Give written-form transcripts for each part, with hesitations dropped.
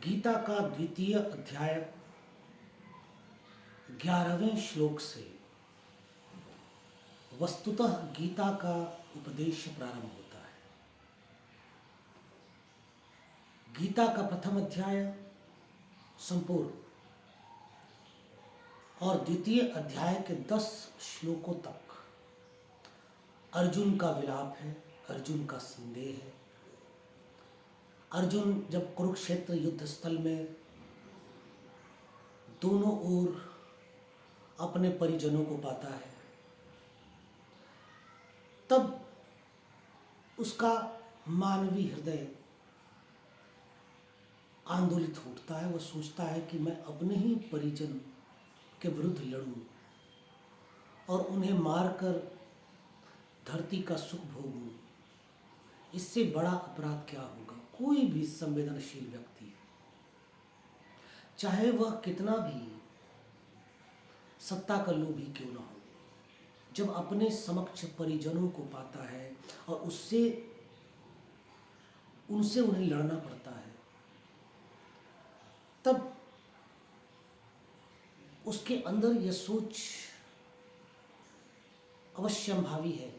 गीता का द्वितीय अध्याय 11वें श्लोक से वस्तुतः गीता का उपदेश प्रारंभ होता है। गीता का प्रथम अध्याय संपूर्ण और द्वितीय अध्याय के 10 श्लोकों तक अर्जुन का विलाप है, अर्जुन का संदेह है। अर्जुन जब कुरुक्षेत्र युद्ध स्थल में दोनों ओर अपने परिजनों को पाता है, तब उसका मानवीय हृदय आंदोलित होता है। वह सोचता है कि मैं अपने ही परिजन के विरुद्ध लड़ूं और उन्हें मारकर धरती का सुख भोगूं, इससे बड़ा अपराध क्या होगा। कोई भी संवेदनशील व्यक्ति, चाहे वह कितना भी सत्ता का लोभी क्यों न हो, जब अपने समक्ष परिजनों को पाता है और उनसे उन्हें लड़ना पड़ता है, तब उसके अंदर यह सोच अवश्यंभावी है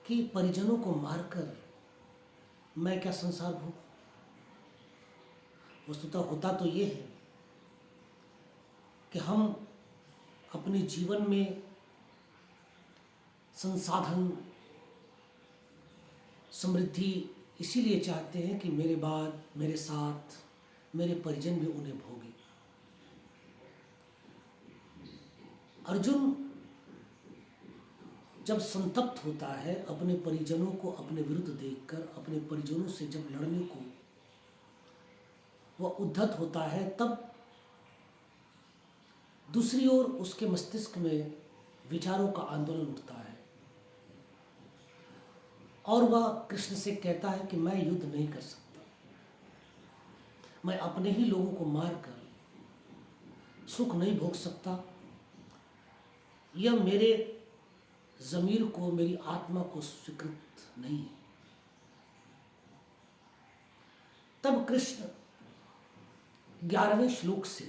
कि परिजनों को मारकर मैं क्या संसार भोगूं। वस्तुतः होता तो ये है कि हम अपने जीवन में संसाधन, समृद्धि इसीलिए चाहते हैं कि मेरे बाद, मेरे साथ मेरे परिजन भी उन्हें भोगें। अर्जुन जब संतप्त होता है, अपने परिजनों को अपने विरुद्ध देखकर, अपने परिजनों से जब लड़ने को वह उद्धत होता है, तब दूसरी ओर उसके मस्तिष्क में विचारों का आंदोलन उठता है और वह कृष्ण से कहता है कि मैं युद्ध नहीं कर सकता, मैं अपने ही लोगों को मारकर सुख नहीं भोग सकता। यह मेरे ज़मीर को, मेरी आत्मा को स्वीकृत नहीं है। तब कृष्ण 11वें श्लोक से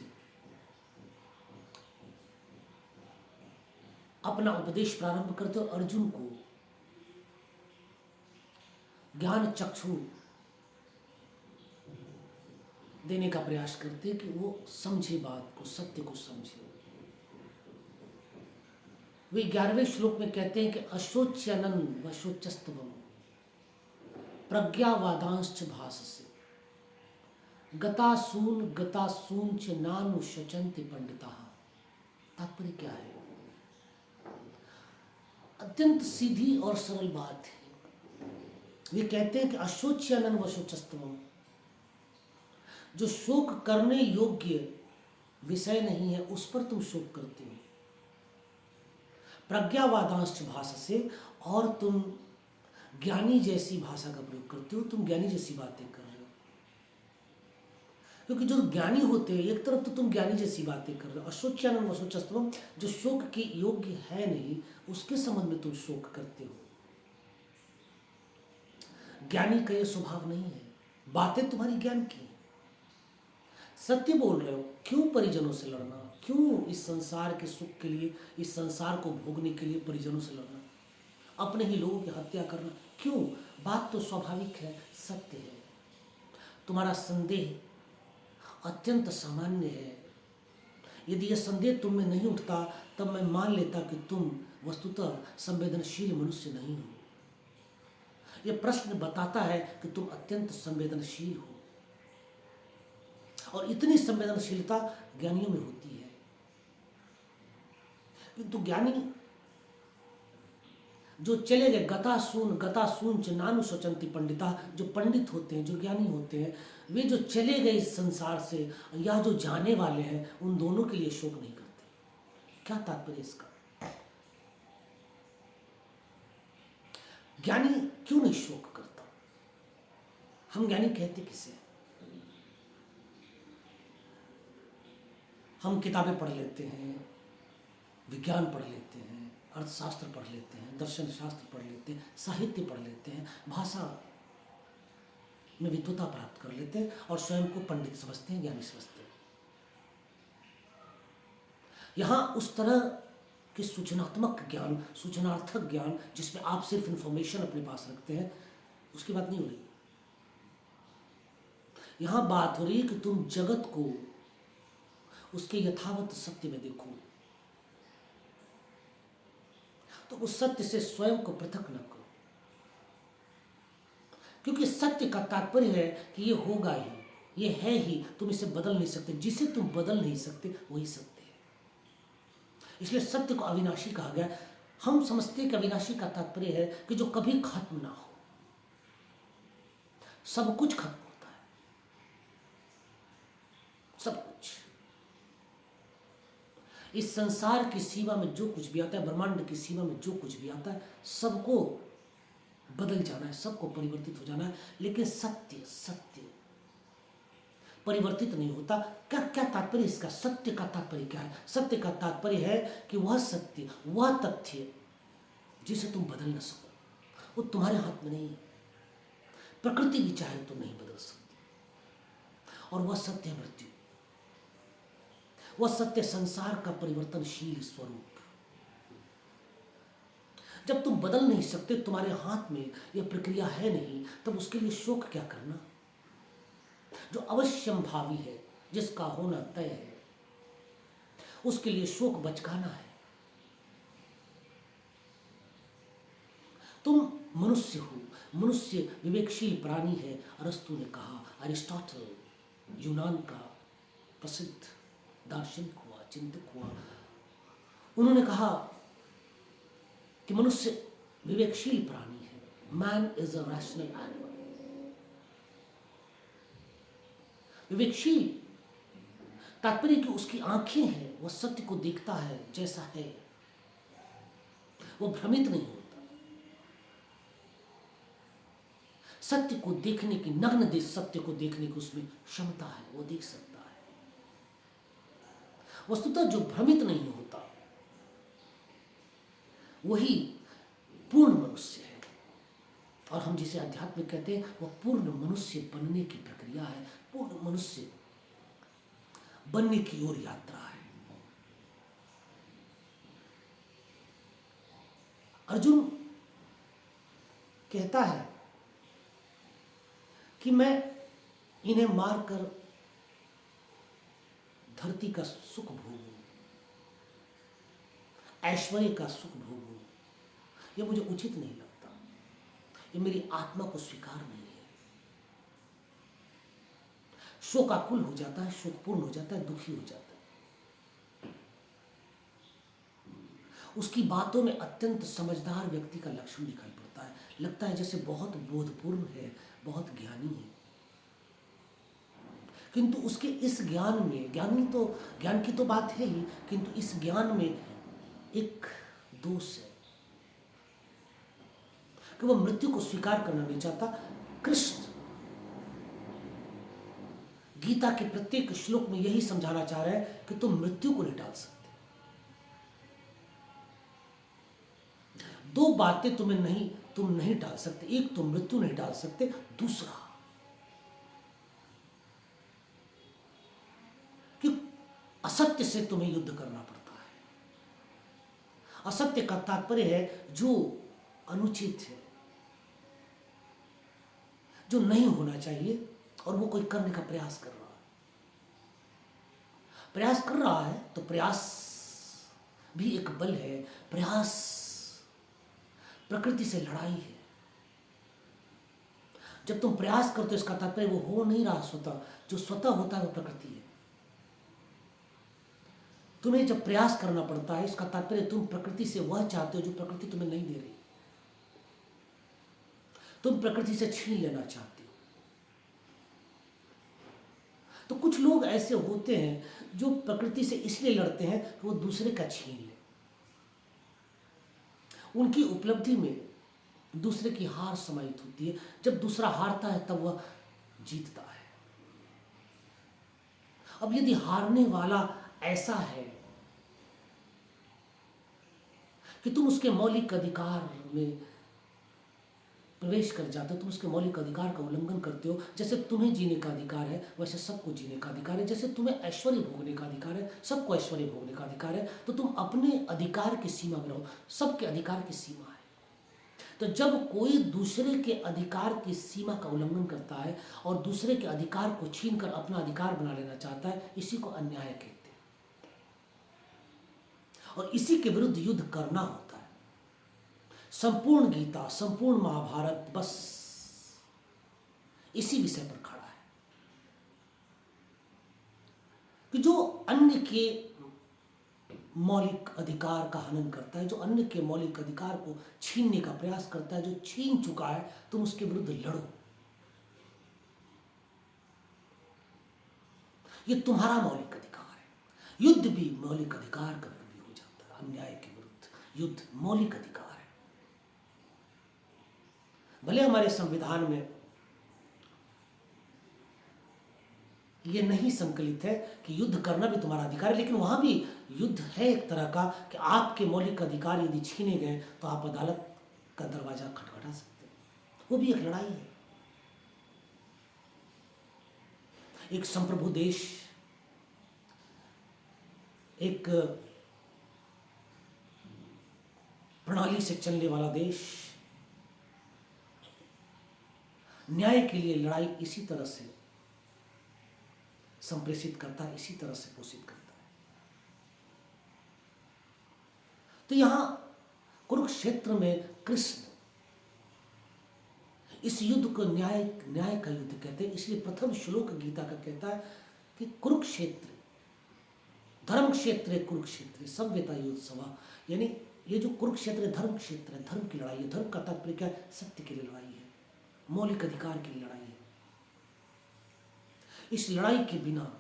अपना उपदेश प्रारंभ करते और अर्जुन को ज्ञान चक्षु देने का प्रयास करते कि वो समझे बात को, सत्य को समझे। वे 11वें श्लोक में कहते हैं कि अशोच्यनन व शोच्यस्तवम प्रज्ञावादांश्च भाससे गतासून च नानुशचन्ति पंडिताः। तात्पर्य क्या है? अत्यंत सीधी और सरल बात है। वे कहते हैं कि अशोच्यनन व शोच्यस्तवम, जो शोक करने योग्य विषय नहीं है उस पर तुम शोक करते हो। प्रज्ञावादांश्च भाससे, और तुम ज्ञानी जैसी भाषा का प्रयोग करते हो, तुम ज्ञानी जैसी बातें कर रहे हो। क्योंकि जो ज्ञानी होते हैं, एक तरफ तो तुम ज्ञानी जैसी बातें कर रहे हो, अशोच्यानन वशोचस्तवम, जो शोक के योग्य है नहीं उसके संबंध में तुम शोक करते हो। ज्ञानी का यह स्वभाव नहीं है। बातें तुम्हारी ज्ञान की, सत्य बोल रहे हो, क्यों परिजनों से लड़ना, क्यों इस संसार के सुख के लिए, इस संसार को भोगने के लिए परिजनों से लड़ना, अपने ही लोगों की हत्या करना, क्यों? बात तो स्वाभाविक है, सत्य है। तुम्हारा संदेह अत्यंत सामान्य है। यदि यह संदेह तुम में नहीं उठता तब मैं मान लेता कि तुम वस्तुतः संवेदनशील मनुष्य नहीं हो। यह प्रश्न बताता है कि तुम अत्यंत संवेदनशील हो, और इतनी संवेदनशीलता ज्ञानियों में होती है। किंतु ज्ञानी जो चले गए, गतासून च नानुशचन्ति पंडिता, जो पंडित होते हैं, जो ज्ञानी होते हैं, वे जो चले गए इस संसार से, या जो जाने वाले हैं, उन दोनों के लिए शोक नहीं करते। क्या तात्पर्य इसका? ज्ञानी क्यों नहीं शोक करता? हम ज्ञानी कहते किसे? हम किताबें पढ़ लेते हैं, विज्ञान पढ़ लेते हैं, अर्थशास्त्र पढ़ लेते हैं, दर्शन शास्त्र पढ़ लेते हैं, साहित्य पढ़ लेते हैं, भाषा में विद्वता प्राप्त कर लेते हैं और स्वयं को पंडित समझते हैं, ज्ञानी समझते हैं। यहाँ उस तरह के सूचनात्मक ज्ञान, सूचनार्थक ज्ञान जिसमें आप सिर्फ इंफॉर्मेशन अपने पास रखते हैं, उसकी बात नहीं हो रही। यहाँ बात हो रही है कि तुम जगत को उसके यथावत सत्य में देखो, तो उस सत्य से स्वयं को पृथक न करो, क्योंकि सत्य का तात्पर्य है कि ये होगा ही, ये है ही, तुम इसे बदल नहीं सकते। जिसे तुम बदल नहीं सकते वही सत्य है। इसलिए सत्य को अविनाशी कहा गया। हम समझते हैं कि अविनाशी का तात्पर्य है कि जो कभी खत्म ना हो। सब कुछ खत्म होता है, सब कुछ। इस संसार की सीमा में जो कुछ भी आता है, ब्रह्मांड की सीमा में जो कुछ भी आता है, सबको बदल जाना है, सबको परिवर्तित हो जाना है। लेकिन सत्य सत्य परिवर्तित नहीं होता। क्या क्या तात्पर्य इसका? सत्य का तात्पर्य क्या है? सत्य का तात्पर्य है कि वह सत्य, वह तथ्य जिसे तुम बदल न सको, वो तुम्हारे हाथ में नहीं है। प्रकृति भी चाहे तो नहीं बदल सकती, और वह सत्य मृत्यु, वह सत्य संसार का परिवर्तनशील स्वरूप। जब तुम बदल नहीं सकते, तुम्हारे हाथ में यह प्रक्रिया है नहीं, तब उसके लिए शोक क्या करना? जो अवश्यम भावी है, जिसका होना तय है, उसके लिए शोक बचकाना है। तुम मनुष्य हो, मनुष्य विवेकशील प्राणी है, अरस्तु ने कहा। अरिस्टोटल यूनान का प्रसिद्ध दार्शनिक हुआ, चिंतक हुआ, उन्होंने कहा कि मनुष्य विवेकशील प्राणी है। Man is a rational animal. विवेकशील तात्पर्य कि उसकी आंखें हैं, वह सत्य को देखता है जैसा है, वो भ्रमित नहीं होता। सत्य को देखने की, नग्न सत्य को देखने की उसमें क्षमता है, वो देख सकता है। वस्तुतः जो भ्रमित नहीं होता वही पूर्ण मनुष्य है। और हम जिसे अध्यात्म कहते हैं, वह पूर्ण मनुष्य बनने की प्रक्रिया है, पूर्ण मनुष्य बनने की ओर यात्रा है। अर्जुन कहता है कि मैं इन्हें मारकर धरती का सुख भोगूं, ऐश्वर्य का सुख भोगूं, यह मुझे उचित नहीं लगता। ये मेरी आत्मा को स्वीकार नहीं है। शोकाकुल हो जाता है, शोकपूर्ण हो जाता है, दुखी हो जाता है। उसकी बातों में अत्यंत समझदार व्यक्ति का लक्षण दिखाई पड़ता है। लगता है जैसे बहुत बोधपूर्ण है, बहुत ज्ञानी है, किंतु उसके इस ज्ञान में, ज्ञान की तो बात है ही, किंतु इस ज्ञान में एक दोष है कि वह मृत्यु को स्वीकार करना नहीं चाहता। कृष्ण गीता के प्रत्येक श्लोक में यही समझाना चाह रहे हैं कि तुम मृत्यु को नहीं टाल सकते। दो बातें तुम नहीं टाल सकते। एक, तुम मृत्यु नहीं टाल सकते। दूसरा कि असत्य से तुम्हें युद्ध करना पड़ता है। असत्य का तात्पर्य है जो अनुचित है, जो नहीं होना चाहिए, और वो कोई करने का प्रयास कर रहा है। तो प्रयास भी एक बल है। प्रयास प्रकृति से लड़ाई है। जब तुम प्रयास करते हो, इसका तात्पर्य वो हो नहीं रहा स्वतः। जो स्वतः होता है वो प्रकृति है। तुम्हें जब प्रयास करना पड़ता है, इसका तात्पर्य तुम प्रकृति से वह चाहते हो जो प्रकृति तुम्हें नहीं दे रही। तुम प्रकृति से छीन लेना चाहते हो। तो कुछ लोग ऐसे होते हैं जो प्रकृति से इसलिए लड़ते हैं कि वो दूसरे का छीन ले। उनकी उपलब्धि में दूसरे की हार समाहित होती है। जब दूसरा हारता है तब वह जीतता है। अब यदि हारने वाला ऐसा है कि तुम उसके मौलिक अधिकार में प्रवेश कर जाते हो, तुम उसके मौलिक अधिकार का उल्लंघन करते हो। जैसे तुम्हें जीने का अधिकार है वैसे सबको जीने का अधिकार है, जैसे तुम्हें ऐश्वर्य भोगने का अधिकार है सबको ऐश्वर्य भोगने का अधिकार है, तो तुम अपने अधिकार की सीमा में रहो, सबके अधिकार की सीमा है। तो जब कोई दूसरे के अधिकार की सीमा का उल्लंघन करता है और दूसरे के अधिकार को छीनकर अपना अधिकार बना लेना चाहता है, इसी को अन्याय कहते हैं और इसी के विरुद्ध युद्ध करना होता है। संपूर्ण गीता, संपूर्ण महाभारत बस इसी विषय पर खड़ा है कि जो अन्य के मौलिक अधिकार का हनन करता है, जो अन्य के मौलिक अधिकार को छीनने का प्रयास करता है, जो छीन चुका है, तुम उसके विरुद्ध लड़ो। ये तुम्हारा मौलिक अधिकार है। युद्ध भी मौलिक अधिकार का विरुद्ध हो जाता है, अन्याय के विरुद्ध युद्ध मौलिक अधिकार है। भले हमारे संविधान में ये नहीं संकलित है कि युद्ध करना भी तुम्हारा अधिकार है, लेकिन वहां भी युद्ध है एक तरह का कि आपके मौलिक अधिकार यदि छीने गए तो आप अदालत का दरवाजा खटखटा सकते हैं। वो भी एक लड़ाई है। एक संप्रभु देश, एक प्रणाली से चलने वाला देश न्याय के लिए लड़ाई इसी तरह से संप्रेषित करता है, इसी तरह से पोषित करता है। तो यहां कुरुक्षेत्र में कृष्ण इस युद्ध को न्याय का युद्ध कहते हैं। इसलिए प्रथम श्लोक गीता का कहता है कि कुरुक्षेत्र धर्म क्षेत्र है, कुरुक्षेत्र सभ्यता युद्धसभा, यानी ये जो कुरुक्षेत्र धर्म क्षेत्र है, धर्म की लड़ाई है। धर्म का तात्पर्य क्या है? सत्य के लिए लड़ाई है, मौलिक अधिकार के लिए लड़ाई है। इस लड़ाई के बिना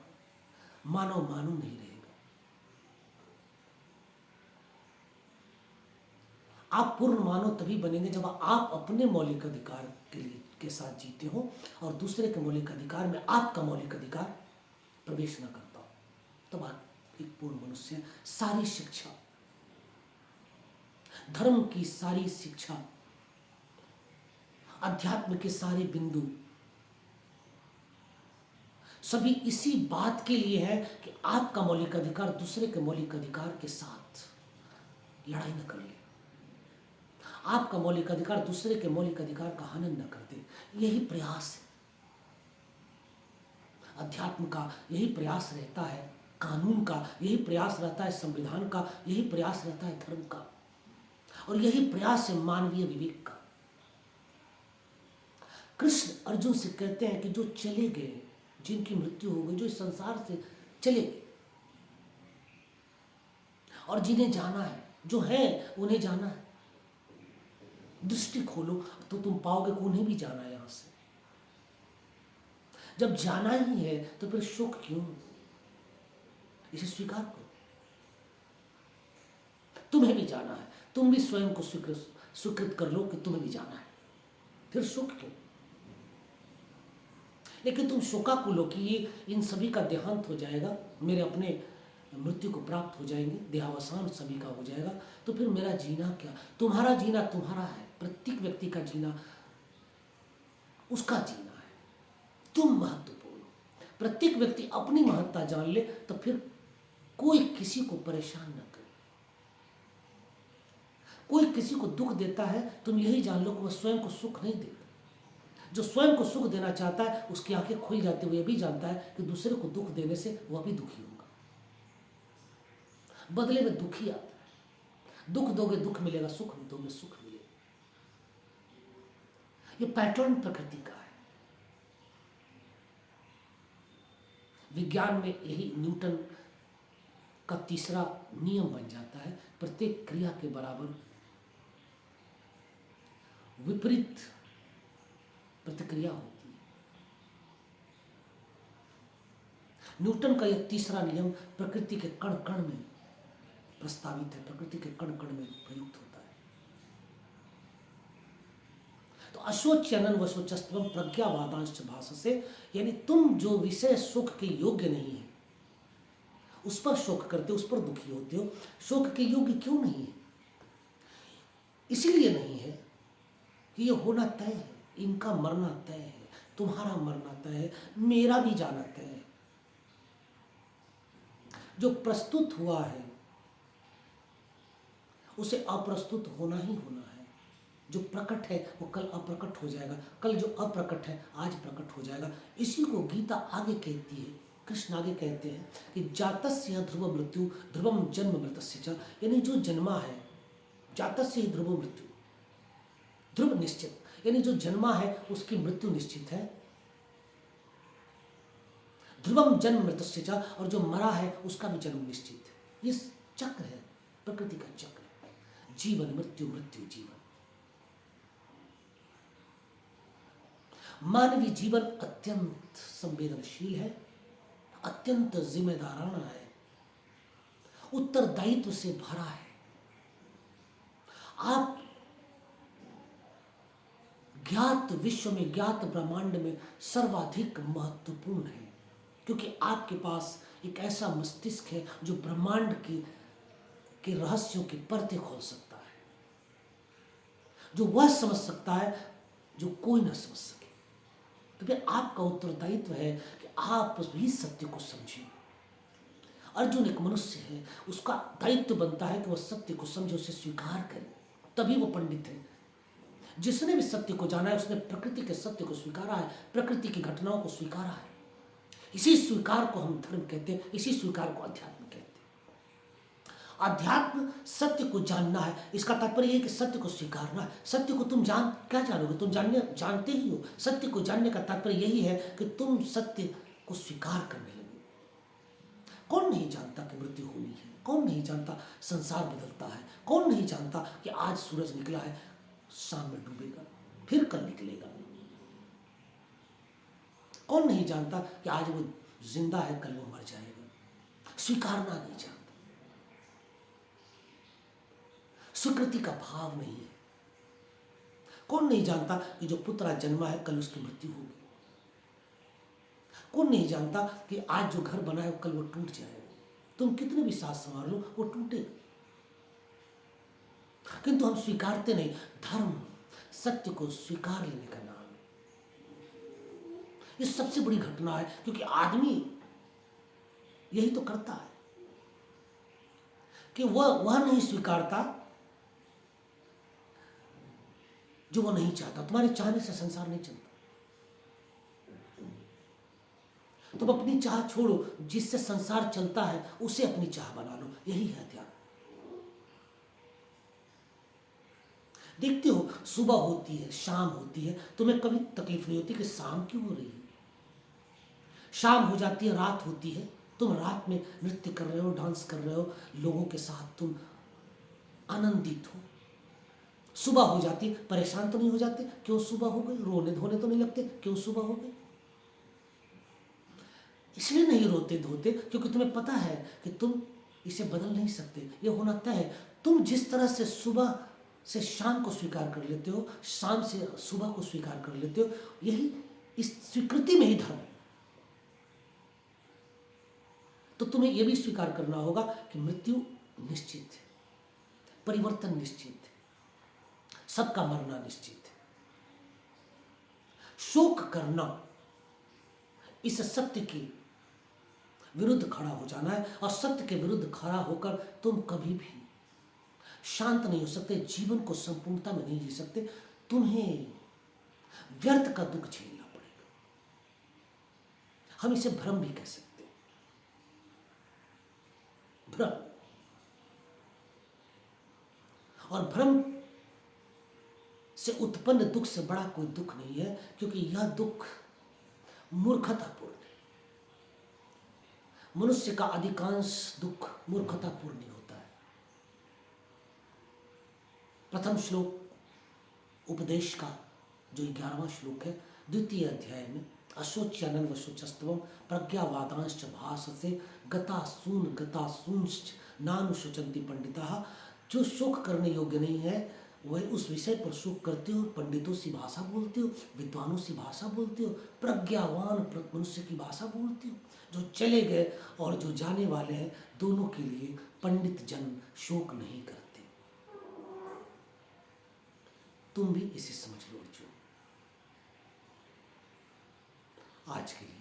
मानव मानव नहीं रहेगा। आप पूर्ण मानव तभी बनेंगे जब आप अपने मौलिक अधिकार के साथ जीते हो और दूसरे के मौलिक अधिकार में आपका मौलिक अधिकार प्रवेश न करता हो, तब आप एक पूर्ण मनुष्य हैं। सारी शिक्षा, धर्म की सारी शिक्षा, अध्यात्म के सारे बिंदु सभी इसी बात के लिए है कि आपका मौलिक अधिकार दूसरे के मौलिक अधिकार के साथ लड़ाई न कर ले, आपका मौलिक अधिकार दूसरे के मौलिक अधिकार का हनन न कर दे। यही प्रयास है अध्यात्म का, यही प्रयास रहता है कानून का, यही प्रयास रहता है संविधान का, यही प्रयास रहता है धर्म का, और यही प्रयास है मानवीय विवेक का। कृष्ण अर्जुन से कहते हैं कि जो चले गए, जिनकी मृत्यु हो गई, जो इस संसार से चले गए, और जिन्हें जाना है, जो है उन्हें जाना है, दृष्टि खोलो तो तुम पाओगे कि उन्हें भी जाना है यहां से। जब जाना ही है तो फिर शोक क्यों? इसे स्वीकार करो, तुम्हें भी जाना है, तुम भी स्वयं को स्वीकृत कर लो कि तुम्हें भी जाना है, फिर शोक क्यों? लेकिन तुम शोकाकुल हो कि ये इन सभी का देहांत हो जाएगा, मेरे अपने मृत्यु को प्राप्त हो जाएंगे, देहावसान सभी का हो जाएगा, तो फिर मेरा जीना क्या? तुम्हारा जीना तुम्हारा है, प्रत्येक व्यक्ति का जीना उसका जीना है, तुम महत्वपूर्ण हो। प्रत्येक व्यक्ति अपनी महत्ता जान ले तो फिर कोई किसी को परेशान न करे। कोई किसी को दुख देता है, तुम यही जान लो कि वह स्वयं को सुख नहीं देता। जो स्वयं को सुख देना चाहता है उसकी आंखें खुल जाती हुए भी जानता है कि दूसरे को दुख देने से वह भी दुखी होगा, बदले में दुखी आता है। दुख दोगे दुख मिलेगा, सुख दोगे सुख मिलेगा। ये पैटर्न प्रकृति का है। विज्ञान में यही न्यूटन का तीसरा नियम बन जाता है, प्रत्येक क्रिया के बराबर विपरीत प्रतिक्रिया होती है। न्यूटन का यह तीसरा नियम प्रकृति के कण कण में प्रस्तावित है, प्रकृति के कण कण में प्रयुक्त होता है। तो अशोच्यनन वशोचस्तवम प्रज्ञावादांश भाषसे, यानी तुम जो विषय सुख के योग्य नहीं है उस पर शोक करते हो, उस पर दुखी होते हो। शोक के योग्य क्यों नहीं है? इसलिए नहीं है कि ये होना तय है, इनका मरना तय है, तुम्हारा मरना तय है, मेरा भी जाना तय है। जो प्रस्तुत हुआ है उसे अप्रस्तुत होना ही होना है। जो प्रकट है वो कल अप्रकट हो जाएगा, कल जो अप्रकट है आज प्रकट हो जाएगा। इसी को गीता आगे कहती है, कृष्ण आगे कहते हैं कि जातस्य ध्रुव मृत्यु ध्रुवम जन्म मृतस्य च, यानी जो जन्मा है, जातस्य ध्रुव मृत्यु, ध्रुव निश्चित, यानी जो जन्मा है उसकी मृत्यु निश्चित है। ध्रुवम जन्म मृतस्य च, और जो मरा है उसका भी जन्म निश्चित है। ये चक्र है, प्रकृति का चक्र है, जीवन मृत्यु मृत्यु जीवन। मानवीय जीवन अत्यंत संवेदनशील है, अत्यंत जिम्मेदाराना है, उत्तरदायित्व से भरा है। आप ज्ञात विश्व में, ज्ञात ब्रह्मांड में सर्वाधिक महत्वपूर्ण है, क्योंकि आपके पास एक ऐसा मस्तिष्क है जो ब्रह्मांड के रहस्यों की परतें खोल सकता है, जो वह समझ सकता है जो कोई ना समझ सके। तो फिर आपका उत्तरदायित्व है कि आप भी सत्य को समझें। अर्जुन एक मनुष्य है, उसका दायित्व बनता है कि वह सत्य को समझे, उसे स्वीकार करे, तभी वो पंडित है। जिसने भी सत्य को जाना है उसने प्रकृति के सत्य को स्वीकारा है, प्रकृति की घटनाओं को स्वीकारा है। इसी स्वीकार को हम धर्म कहते हैं, इसी स्वीकार को अध्यात्म कहते हैं। अध्यात्म सत्य को जानना है, इसका तात्पर्य यह है कि सत्य को स्वीकारना है। सत्य को तुम क्या जानोगे, तुम जानते ही हो। सत्य को जानने का तात्पर्य यही है कि तुम सत्य को स्वीकार करने लगे। कौन नहीं जानता कि मृत्यु होनी है, कौन नहीं जानता संसार बदलता है, कौन नहीं जानता कि आज सूरज निकला है, शाम में डूबेगा, फिर कल निकलेगा। कौन नहीं जानता कि आज वो जिंदा है, कल वो मर जाएगा। स्वीकारना नहीं जानता, स्वीकृति का भाव नहीं है। कौन नहीं जानता कि जो पुत्र जन्मा है कल उसकी मृत्यु होगी। कौन नहीं जानता कि आज जो घर बना है कल वो टूट जाएगा। तुम कितने भी साथ संभाल लो वो टूटेगा, किंतु हम स्वीकारते नहीं। धर्म सत्य को स्वीकार लेने का नाम है। ये सबसे बड़ी घटना है, क्योंकि आदमी यही तो करता है कि वह नहीं स्वीकारता जो वो नहीं चाहता। तुम्हारे चाहने से संसार नहीं चलता। तुम अपनी चाह छोड़ो, जिससे संसार चलता है उसे अपनी चाह बना लो। यही है ध्यान। देखते हो सुबह होती है, शाम होती है, तुम्हें कभी तकलीफ नहीं होती कि शाम क्यों हो रही है। शाम हो जाती है, रात होती है, तुम रात में नृत्य कर रहे हो, डांस कर रहे हो, लोगों के साथ तुम आनंदित हो। सुबह हो जाती है, परेशान तो नहीं हो जाते क्यों सुबह हो गई, रोने धोने तो नहीं लगते क्यों सुबह हो गई। इसलिए नहीं रोते धोते क्योंकि तुम्हें पता है कि तुम इसे बदल नहीं सकते, ये होना तय है। तुम जिस तरह से सुबह से शाम को स्वीकार कर लेते हो, शाम से सुबह को स्वीकार कर लेते हो, यही इस स्वीकृति में ही धर्म है। तो तुम्हें यह भी स्वीकार करना होगा कि मृत्यु निश्चित है, परिवर्तन निश्चित है, सबका मरना निश्चित है। शोक करना इस सत्य के विरुद्ध खड़ा हो जाना है, और सत्य के विरुद्ध खड़ा होकर तुम कभी भी शांत नहीं हो सकते, जीवन को संपूर्णता में नहीं जी सकते। तुम्हें व्यर्थ का दुख झेलना पड़ेगा। हम इसे भ्रम भी कह सकते हैं, भ्रम। और भ्रम से उत्पन्न दुख से बड़ा कोई दुख नहीं है, क्योंकि यह दुख मूर्खतापूर्ण है। मनुष्य का अधिकांश दुख मूर्खतापूर्ण ही होता है। प्रथम श्लोक उपदेश का जो 11वां श्लोक है, द्वितीय अध्याय में, अशोच्यनन्व शोचस्तवम प्रज्ञावादांश्च भाससे गतासूंश्च नानुशोचन्ति पंडिताः। जो शोक करने योग्य नहीं है वह उस विषय पर शोक करते हो, पंडितों सी भाषा बोलते हो, विद्वानों सी भाषा बोलते हो, प्रज्ञावान मनुष्य की भाषा बोलते हो। जो चले गए और जो जाने वाले हैं, दोनों के लिए पंडित जन शोक नहीं करते। तुम भी इसे समझ लो अर्जुन। आज के लिए